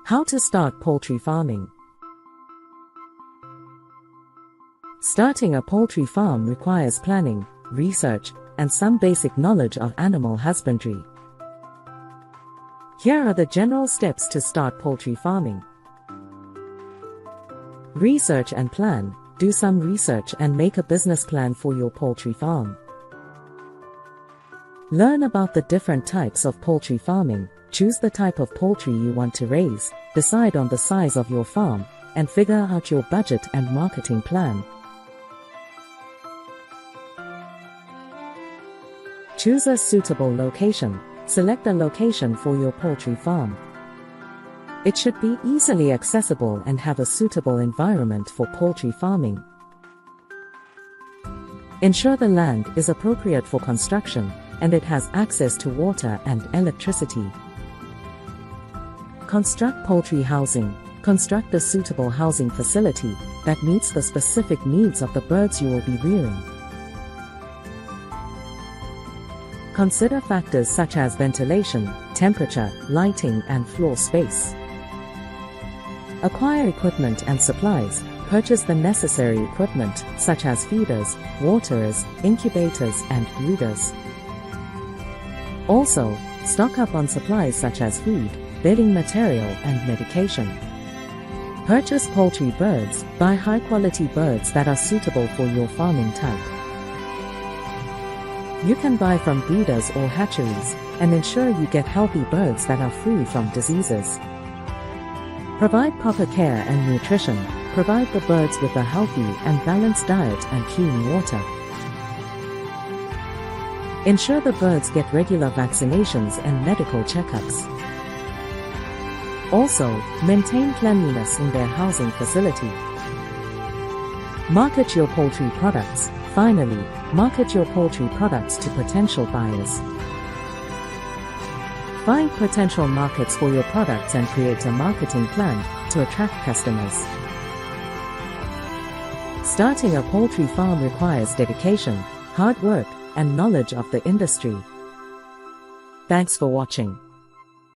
How to start poultry farming. Starting a poultry farm requires planning, research, and some basic knowledge of animal husbandry. Here are the general steps to start poultry farming. Research and plan. Do some research and make a business plan for your poultry farm. Learn about the different types of poultry farming. Choose the type of poultry you want to raise, decide on the size of your farm, and figure out your budget and marketing plan. Choose a suitable location. Select a location for your poultry farm. It should be easily accessible and have a suitable environment for poultry farming. Ensure the land is appropriate for construction, and it has access to water and electricity. Construct poultry housing. Construct a suitable housing facility that meets the specific needs of the birds you will be rearing. Consider factors such as ventilation, temperature, lighting, and floor space. Acquire equipment and supplies. Purchase the necessary equipment, such as feeders, waterers, incubators, and brooders. Also, stock up on supplies such as food, bedding material, and medication. Purchase poultry birds. Buy high-quality birds that are suitable for your farming type. You can buy from breeders or hatcheries, and ensure you get healthy birds that are free from diseases. Provide proper care and nutrition. Provide the birds with a healthy and balanced diet and clean water. Ensure the birds get regular vaccinations and medical checkups. Also, maintain cleanliness in their housing facility. Market your poultry products. Finally, market your poultry products to potential buyers. Find potential markets for your products and create a marketing plan to attract customers. Starting a poultry farm requires dedication, hard work, and knowledge of the industry. Thanks for watching.